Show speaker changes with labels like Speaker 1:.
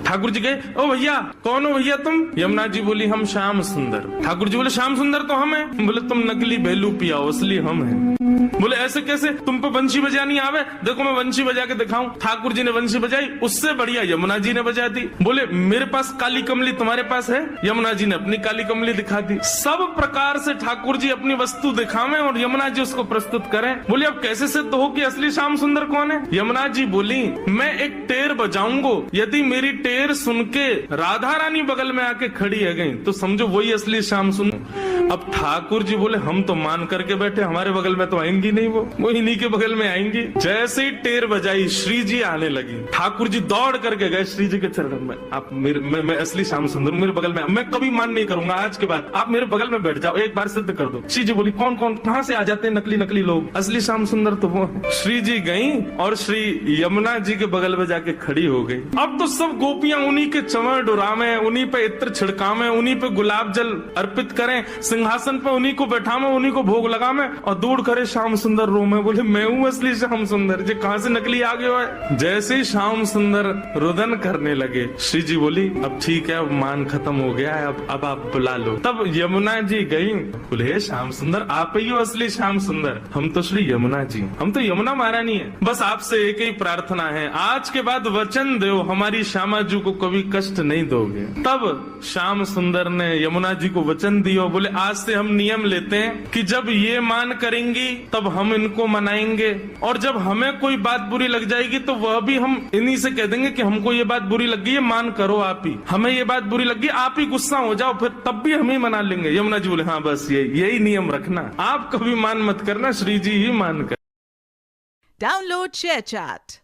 Speaker 1: ठाकुर जी गए, ओ भैया कौन हो भैया तुम? यमुना जी बोली हम श्याम सुंदर। ठाकुर जी बोले श्याम सुंदर तो हम हैं। बोले तुम नकली बेलू पियाओ असली हम हैं। बोले ऐसे कैसे, तुम पे बंशी बजानी आवे? देखो मैं बंशी बजा के दिखाऊं। ठाकुर जी ने बंशी बजाई, उससे बढ़िया यमुना जी ने बजा दी। बोले मेरे पास काली कमली तुम्हारे पास है? यमुना जी ने अपनी काली कमली दिखा दी। सब प्रकार से ठाकुर जी अपनी वस्तु दिखावें और यमुना जी उसको प्रस्तुत करें। बोले अब कैसे सिद्ध हो कि असली श्याम सुंदर कौन है? यमुना जी बोली मैं एक टेर बजाऊंगो, यदि मेरी टेर सुन के राधा रानी बगल में आके खड़ी है गई तो समझो वही असली श्याम सुंदर। अब ठाकुर जी बोले हम तो मान करके बैठे, हमारे बगल में तो आएंगी नहीं, वो इन्हीं के बगल में आएंगी। जैसे ही टेर बजाई श्री जी आने लगी, ठाकुर जी दौड़ करके गए श्री जी के चरणों में। आप मैं असली श्याम सुंदर मेरे बगल में, मैं कभी मान नहीं करूंगा, आज के बाद आप मेरे बगल में बैठ जाओ, एक बार सिद्ध कर दो। श्री जी बोली कौन कौन कहाँ से आ जाते हैं नकली नकली लोग, असली श्याम सुंदर तो वो। श्री जी गई और श्री यमुना जी के बगल में जाके खड़ी हो गई। अब तो सब गोपियां उन्हीं के चंवर डुरावे, उन्हीं पे इत्र छिड़कावे, उन्हीं पे गुलाब जल अर्पित करें, सिंहासन पे उन्हीं को बैठावे, उन्हीं को भोग लगावे और दूर करे श्याम सुंदर रो में। बोले मैं हूँ असली श्याम सुंदर, जे कहाँ से नकली आ गया है। जैसे ही श्याम सुंदर रुदन करने लगे, श्री जी बोली अब ठीक है, अब मान खत्म हो गया है, अब आप बुला लो। तब यमुना जी गई, बोले श्याम सुंदर आप ही हो असली श्याम सुंदर? हम तो श्री यमुना जी, हम तो यमुना महारानी है, बस आपसे एक ही प्रार्थना है, आज के बाद वचन दो हमारी श्यामा जी को कभी कष्ट नहीं दोगे। तब श्याम सुंदर ने यमुना जी को वचन दिया, बोले आज से हम नियम लेते हैं कि जब ये मान करेंगी तब हम इनको मनाएंगे, और जब हमें कोई बात बुरी लग जाएगी तो वह भी हम इन्हीं से कह देंगे कि हमको ये बात बुरी लग गई है, मान करो आप ही, हमें ये बात बुरी लग गई, आप ही गुस्सा हो जाओ, फिर तब भी हम ही मना लेंगे। यमुना जी बोले हाँ बस यही नियम रखना, आप कभी मान मत करना, श्री जी ही मान कर।
Speaker 2: Download ShareChat.